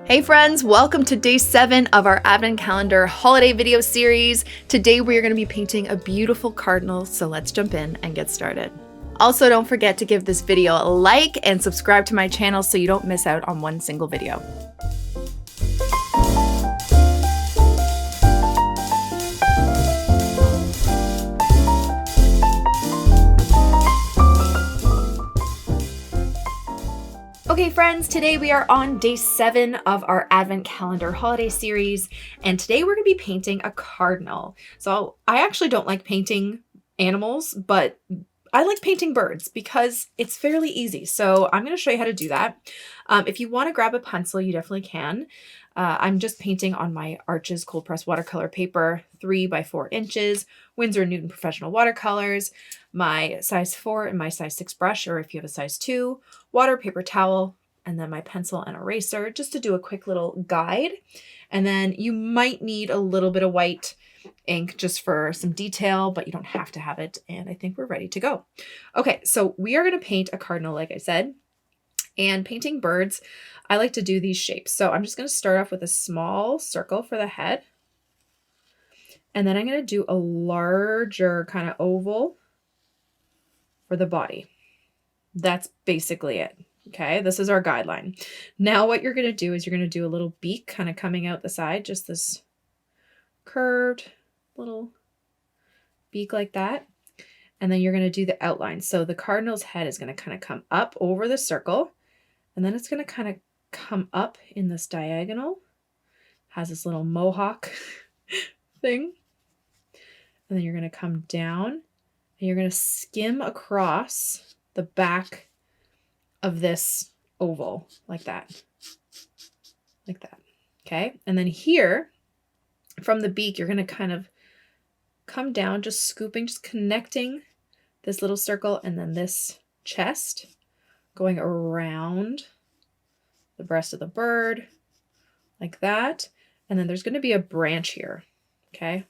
Hey friends, welcome to day 7 of our Advent Calendar holiday video series. Today we are going to be painting a beautiful cardinal, so let's jump in and get started. Also, don't forget to give this video a like and subscribe to my channel so you don't miss out on one single video. Okay friends, today we are on day 7 of our Advent Calendar holiday series, and today we're going to be painting a cardinal. So I actually don't like painting animals, but I like painting birds because it's fairly easy. So I'm going to show you how to do that. If you want to grab a pencil, you definitely can. I'm just painting on my Arches cold press watercolor paper, 3 by 4 inches, Winsor Newton professional watercolors, my size 4 and my size 6 brush, or if you have a size 2, water, paper towel, and then my pencil and eraser just to do a quick little guide. And then you might need a little bit of white ink just for some detail, but you don't have to have it. And I think we're ready to go. Okay, so we are going to paint a cardinal, like I said. And painting birds, I like to do these shapes. So I'm just going to start off with a small circle for the head. And then I'm going to do a larger kind of oval for the body. That's basically it. Okay, this is our guideline. Now what you're going to do is you're going to do a little beak kind of coming out the side, just this curved little beak like that. And then you're going to do the outline. So the cardinal's head is going to kind of come up over the circle. And then it's going to kind of come up in this diagonal. Has this little mohawk thing. And then you're going to come down and you're going to skim across the back of this oval like that. Like that. Okay. And then here from the beak, you're going to kind of come down, just scooping, just connecting this little circle and then this chest going around the breast of the bird like that. And then there's going to be a branch here. Okay.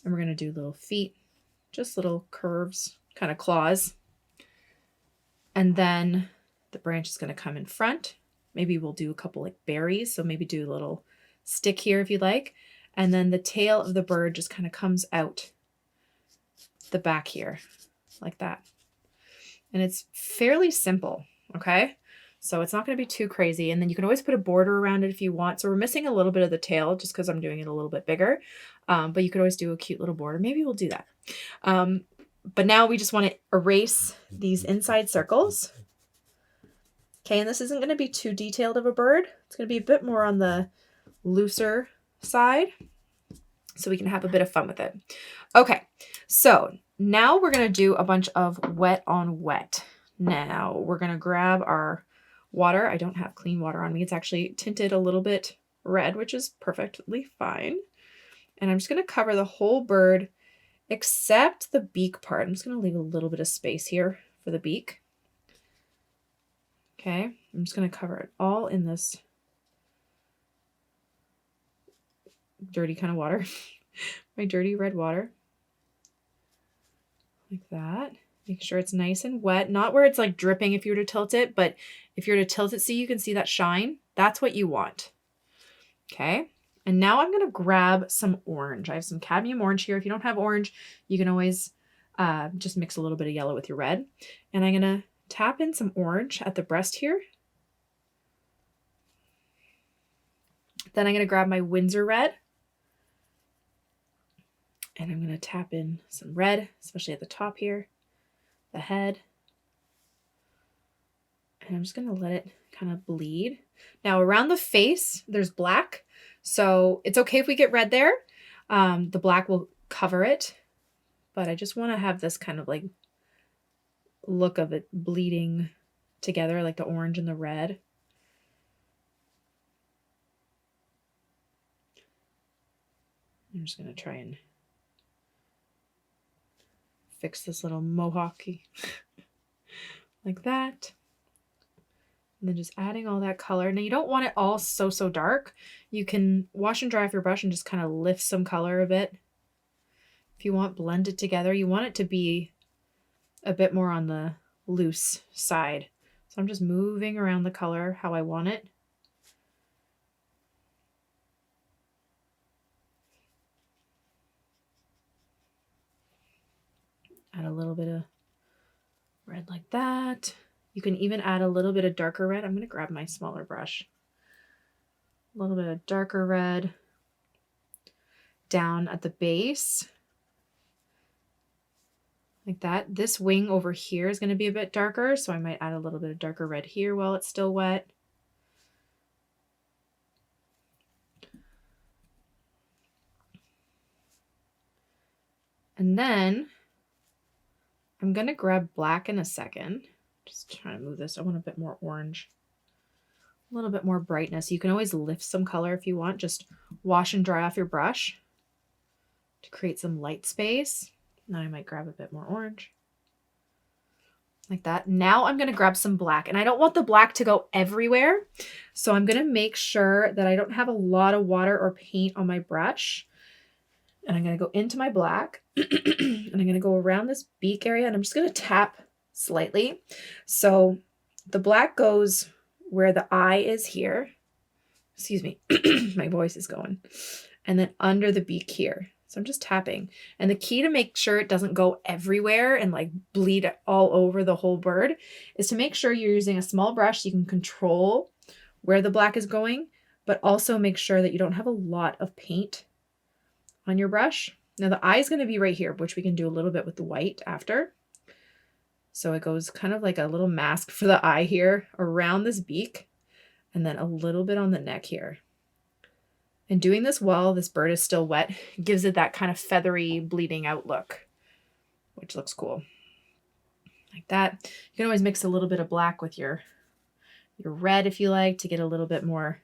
And we're going to do little feet, just little curves, kind of claws. And then the branch is going to come in front. Maybe we'll do a couple like berries. So maybe do a little stick here if you like. And then the tail of the bird just kind of comes out the back here like that. And it's fairly simple. Okay. So it's not going to be too crazy. And then you can always put a border around it if you want. So we're missing a little bit of the tail just because I'm doing it a little bit bigger. But you could always do a cute little border. Maybe we'll do that. But now we just want to erase these inside circles. Okay, and this isn't going to be too detailed of a bird. It's going to be a bit more on the looser side so we can have a bit of fun with it. Okay, so now we're going to do a bunch of wet on wet. Now we're going to grab our water. I don't have clean water on me. It's actually tinted a little bit red, which is perfectly fine. And I'm just going to cover the whole bird except the beak part. I'm just going to leave a little bit of space here for the beak. Okay, I'm just going to cover it all in this dirty kind of water. My dirty red water. Like that. Make sure it's nice and wet. Not where it's like dripping if you were to tilt it, but if you were to tilt it, see, you can see that shine. That's what you want. Okay. And now I'm going to grab some orange. I have some cadmium orange here. If you don't have orange, you can always just mix a little bit of yellow with your red. And I'm going to tap in some orange at the breast here. Then I'm going to grab my Winsor red. And I'm going to tap in some red, especially at the top here, the head. And I'm just going to let it kind of bleed. Now around the face, there's black. So it's okay if we get red there. The black will cover it. But I just want to have this kind of like look of it bleeding together, like the orange and the red. I'm just going to try and fix this little mohawky like that. And then just adding all that color. Now you don't want it all so dark. You can wash and dry off your brush and just kind of lift some color a bit. If you want blended together, you want it to be a bit more on the loose side. So I'm just moving around the color how I want it. Add a little bit of red like that. You can even add a little bit of darker red. I'm going to grab my smaller brush. A little bit of darker red down at the base. Like that. This wing over here is going to be a bit darker, so I might add a little bit of darker red here while it's still wet. And then I'm going to grab black in a second. Just trying to move this. I want a bit more orange. A little bit more brightness. You can always lift some color if you want. Just wash and dry off your brush to create some light space. Now I might grab a bit more orange. Like that. Now I'm going to grab some black. And I don't want the black to go everywhere. So I'm going to make sure that I don't have a lot of water or paint on my brush. And I'm going to go into my black. And I'm going to go around this beak area. And I'm just going to tap slightly. So the black goes where the eye is here. Excuse me. My voice is going. And then under the beak here. So I'm just tapping. And the key to make sure it doesn't go everywhere and like bleed all over the whole bird is to make sure you're using a small brush so you can control where the black is going, but also make sure that you don't have a lot of paint on your brush. Now the eye is going to be right here, which we can do a little bit with the white after. So it goes kind of like a little mask for the eye here around this beak, and then a little bit on the neck here. And doing this while this bird is still wet gives it that kind of feathery bleeding out look, which looks cool. Like that. You can always mix a little bit of black with your red if you like to get a little bit more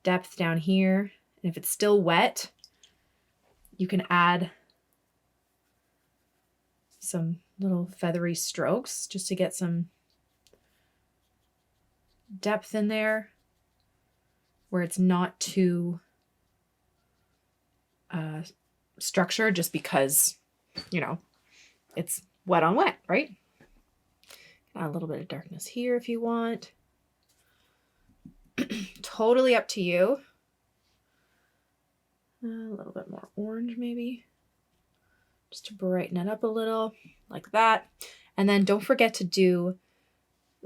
depth down here. And if it's still wet, you can add some little feathery strokes just to get some depth in there where it's not too structured, just because, you know, it's wet on wet, right? Add a little bit of darkness here if you want. Totally up to you. A little bit more orange maybe, just to brighten it up a little, like that. And then don't forget to do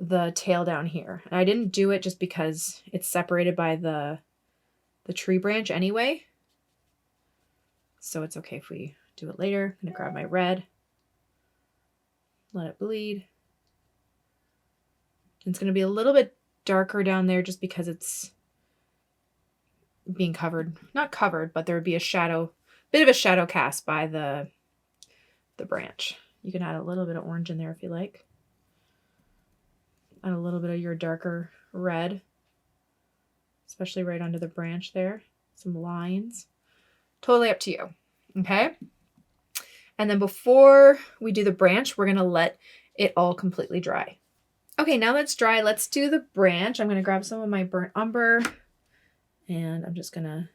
the tail down here. And I didn't do it just because it's separated by the tree branch anyway. So it's okay if we do it later. I'm gonna grab my red, let it bleed. It's gonna be a little bit darker down there just because it's being covered, not covered, but there would be a shadow, bit of a shadow cast by the branch. You can add a little bit of orange in there if you like. Add a little bit of your darker red, especially right under the branch there. Some lines. Totally up to you. Okay. And then before we do the branch, we're going to let it all completely dry. Okay, now that's dry. Let's do the branch. I'm going to grab some of my burnt umber and I'm just going to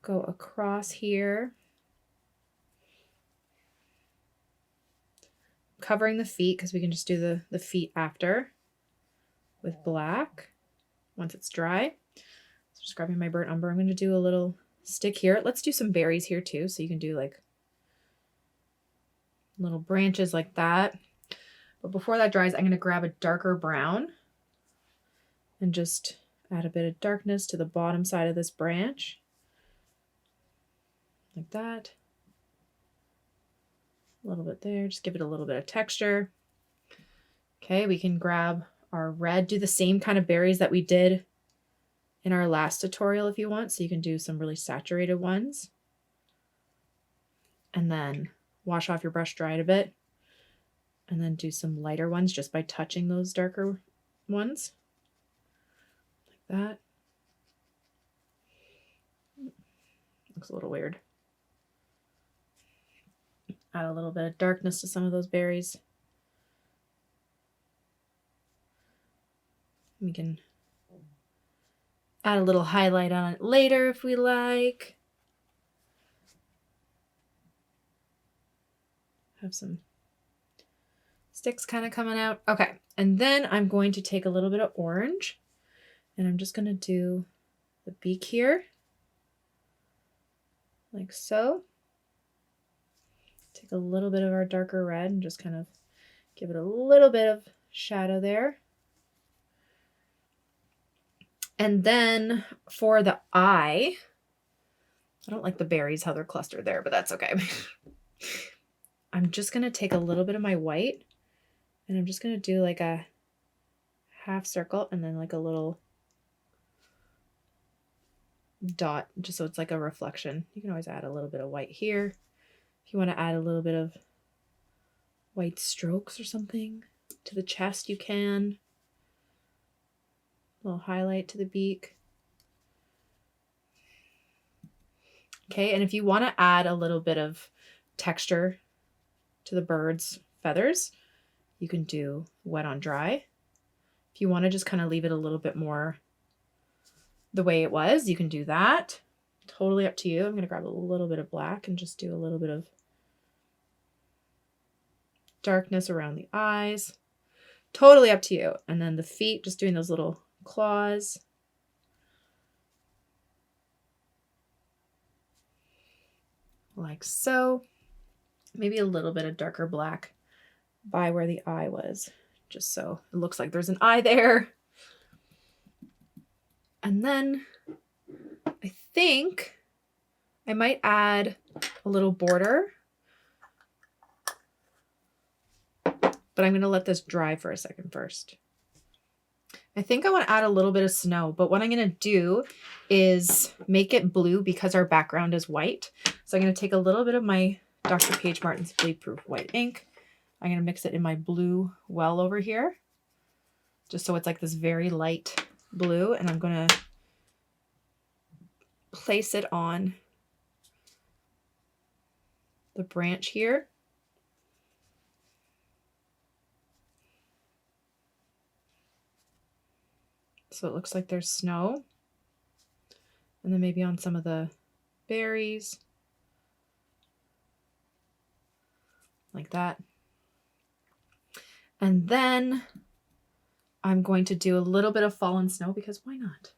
go across here, covering the feet because we can just do the feet after with black once it's dry. So just grabbing my burnt umber. I'm going to do a little stick here. Let's do some berries here too. So you can do like little branches like that. But before that dries, I'm going to grab a darker brown and just add a bit of darkness to the bottom side of this branch. Like that. A little bit there, just give it a little bit of texture. Okay, we can grab our red, do the same kind of berries that we did in our last tutorial if you want. So you can do some really saturated ones. And then wash off your brush, dry it a bit. And then do some lighter ones just by touching those darker ones. Like that. Looks a little weird. Add a little bit of darkness to some of those berries. We can add a little highlight on it later if we like. Have some sticks kind of coming out. Okay, and then I'm going to take a little bit of orange and I'm just going to do the beak here, like so. Take a little bit of our darker red and just kind of give it a little bit of shadow there. And then for the eye, I don't like the berries, how they're clustered there, but that's okay. I'm just going to take a little bit of my white and I'm just going to do like a half circle and then like a little dot, just so it's like a reflection. You can always add a little bit of white here. If you want to add a little bit of white strokes or something to the chest, you can. A little highlight to the beak. Okay, and if you want to add a little bit of texture to the bird's feathers, you can do wet on dry. If you want to just kind of leave it a little bit more the way it was, you can do that. Totally up to you. I'm going to grab a little bit of black and just do a little bit of darkness around the eyes. Totally up to you. And then the feet, just doing those little claws. Like so. Maybe a little bit of darker black by where the eye was, just so it looks like there's an eye there. And then I think I might add a little border, but I'm going to let this dry for a second first. I think I want to add a little bit of snow, but what I'm going to do is make it blue because our background is white. So I'm going to take a little bit of my Dr. P.H. Martin's Bleed Proof White ink. I'm going to mix it in my blue well over here, just so it's like this very light blue, and I'm going to place it on the branch here. So it looks like there's snow. And then maybe on some of the berries. Like that. And then I'm going to do a little bit of fallen snow because why not?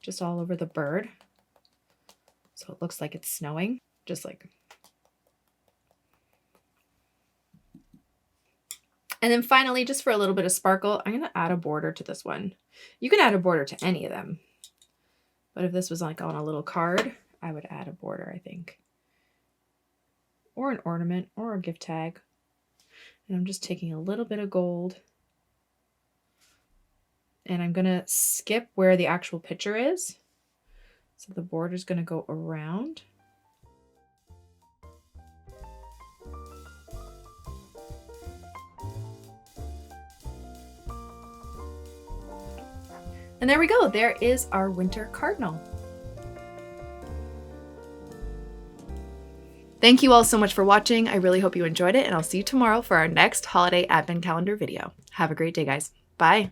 Just all over the bird. So it looks like it's snowing. Just like. And then finally, just for a little bit of sparkle, I'm going to add a border to this one. You can add a border to any of them. But if this was like on a little card, I would add a border, I think. Or an ornament or a gift tag. And I'm just taking a little bit of gold. And I'm going to skip where the actual picture is. So the border is going to go around. And there we go. There is our winter cardinal. Thank you all so much for watching. I really hope you enjoyed it, and I'll see you tomorrow for our next holiday advent calendar video. Have a great day, guys. Bye.